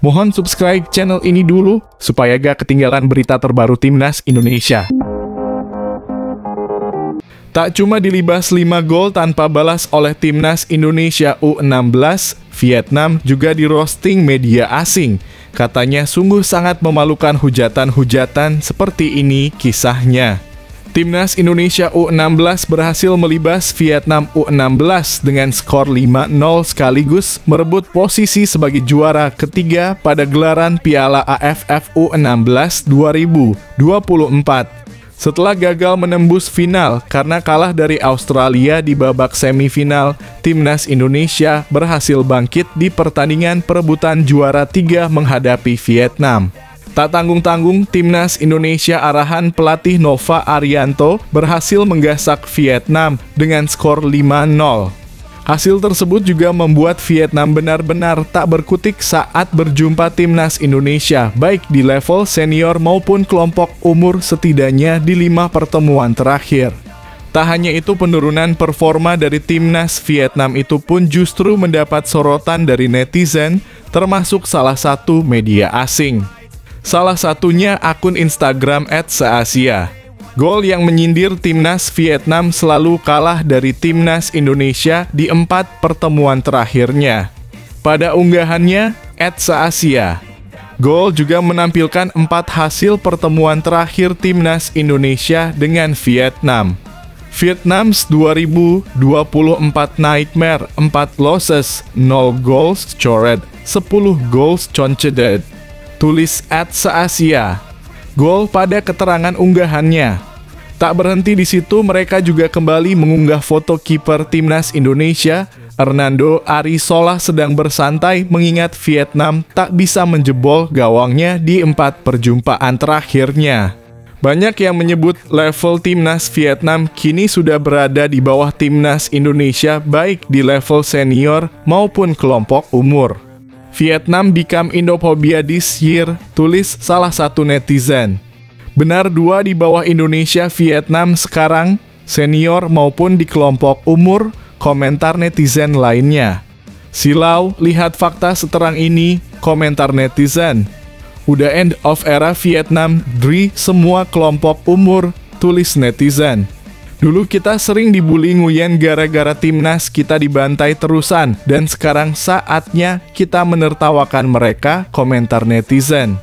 Mohon subscribe channel ini dulu, supaya gak ketinggalan berita terbaru Timnas Indonesia. Tak cuma dilibas 5 gol tanpa balas oleh Timnas Indonesia U16, Vietnam juga di-roasting media asing. Katanya sungguh sangat memalukan hujatan-hujatan seperti ini kisahnya. Timnas Indonesia U16 berhasil melibas Vietnam U16 dengan skor 5-0 sekaligus merebut posisi sebagai juara ketiga pada gelaran Piala AFF U16 2024. Setelah gagal menembus final karena kalah dari Australia di babak semifinal, Timnas Indonesia berhasil bangkit di pertandingan perebutan juara 3 menghadapi Vietnam. Tak tanggung-tanggung, Timnas Indonesia arahan pelatih Nova Arianto berhasil menggasak Vietnam dengan skor 5-0. Hasil tersebut juga membuat Vietnam benar-benar tak berkutik saat berjumpa Timnas Indonesia, baik di level senior maupun kelompok umur setidaknya di 5 pertemuan terakhir. Tak hanya itu, penurunan performa dari Timnas Vietnam itu pun justru mendapat sorotan dari netizen, termasuk salah satu media asing. Salah satunya akun Instagram @seasia. Gol yang menyindir Timnas Vietnam selalu kalah dari Timnas Indonesia di 4 pertemuan terakhirnya. Pada unggahannya @seasia, gol juga menampilkan 4 hasil pertemuan terakhir Timnas Indonesia dengan Vietnam. Vietnam's 2024 Nightmare, 4 losses, 0 goals scored, 10 goals conceded. Tulis @seasia. Gol pada keterangan unggahannya. Tak berhenti di situ, mereka juga kembali mengunggah foto kiper Timnas Indonesia, Hernando Arisola, sedang bersantai mengingat Vietnam tak bisa menjebol gawangnya di 4 perjumpaan terakhirnya. Banyak yang menyebut level Timnas Vietnam kini sudah berada di bawah Timnas Indonesia baik di level senior maupun kelompok umur. Vietnam become Indophobia this year, tulis salah satu netizen. Benar 2 di bawah Indonesia Vietnam sekarang, senior maupun di kelompok umur, komentar netizen lainnya. Silau, lihat fakta seterang ini, komentar netizen. Udah end of era Vietnam, Dri semua kelompok umur, tulis netizen. Dulu kita sering dibully Nguyen gara-gara Timnas kita dibantai terusan, dan sekarang saatnya kita menertawakan mereka, komentar netizen.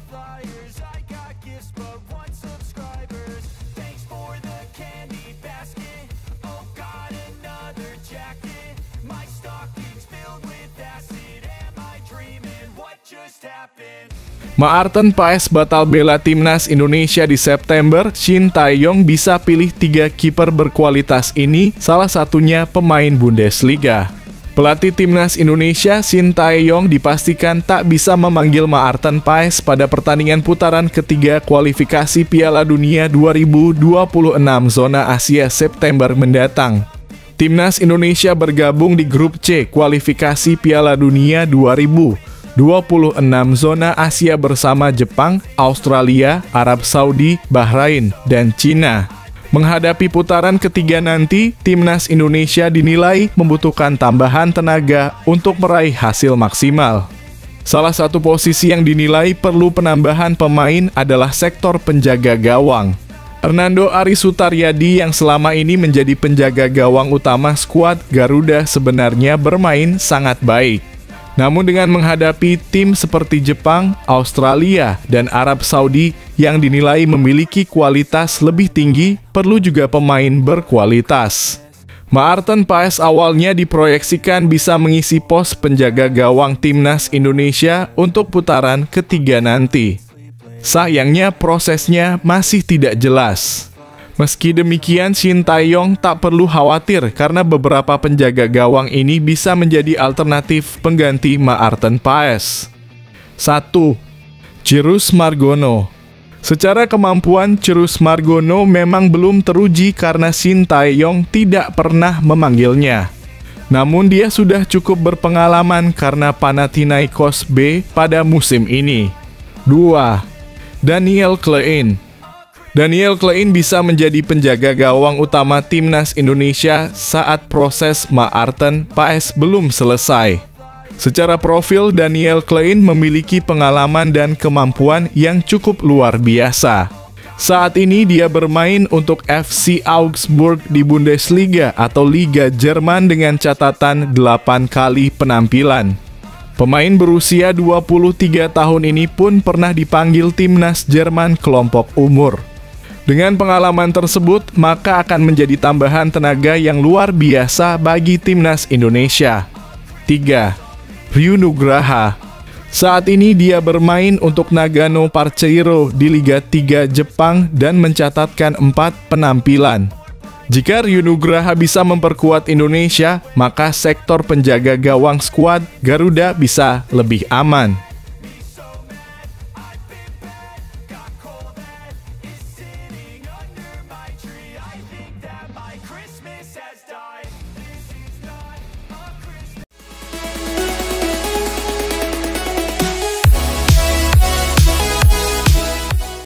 Maarten Paes batal bela Timnas Indonesia di September. Shin Tae-yong bisa pilih 3 kiper berkualitas ini, salah satunya pemain Bundesliga. Pelatih Timnas Indonesia Shin Tae-yong dipastikan tak bisa memanggil Maarten Paes pada pertandingan putaran ketiga kualifikasi Piala Dunia 2026 zona Asia September mendatang. Timnas Indonesia bergabung di grup C kualifikasi Piala Dunia 2026 zona Asia bersama Jepang, Australia, Arab Saudi, Bahrain, dan Cina. Menghadapi putaran ketiga nanti, Timnas Indonesia dinilai membutuhkan tambahan tenaga untuk meraih hasil maksimal. Salah satu posisi yang dinilai perlu penambahan pemain adalah sektor penjaga gawang. Hernando Arisutaryadi yang selama ini menjadi penjaga gawang utama skuad Garuda sebenarnya bermain sangat baik. Namun dengan menghadapi tim seperti Jepang, Australia, dan Arab Saudi yang dinilai memiliki kualitas lebih tinggi, perlu juga pemain berkualitas. Maarten Paes awalnya diproyeksikan bisa mengisi pos penjaga gawang Timnas Indonesia untuk putaran ketiga nanti. Sayangnya prosesnya masih tidak jelas. Meski demikian, Shin Tae-yong tak perlu khawatir karena beberapa penjaga gawang ini bisa menjadi alternatif pengganti Maarten Paes. 1. Cirus Margono. Secara kemampuan, Cirus Margono memang belum teruji karena Shin Tae-yong tidak pernah memanggilnya. Namun dia sudah cukup berpengalaman karena Panathinaikos B pada musim ini. 2. Daniel Klein. Daniel Klein bisa menjadi penjaga gawang utama Timnas Indonesia saat proses Maarten Paes belum selesai. Secara profil, Daniel Klein memiliki pengalaman dan kemampuan yang cukup luar biasa. Saat ini dia bermain untuk FC Augsburg di Bundesliga atau Liga Jerman dengan catatan 8 kali penampilan. Pemain berusia 23 tahun ini pun pernah dipanggil timnas Jerman kelompok umur. Dengan pengalaman tersebut, maka akan menjadi tambahan tenaga yang luar biasa bagi timnas Indonesia. 3. Ryu Nugraha. Saat ini dia bermain untuk Nagano Parceiro di Liga 3 Jepang dan mencatatkan 4 penampilan. Jika Ryu Nugraha bisa memperkuat Indonesia, maka sektor penjaga gawang skuad Garuda bisa lebih aman.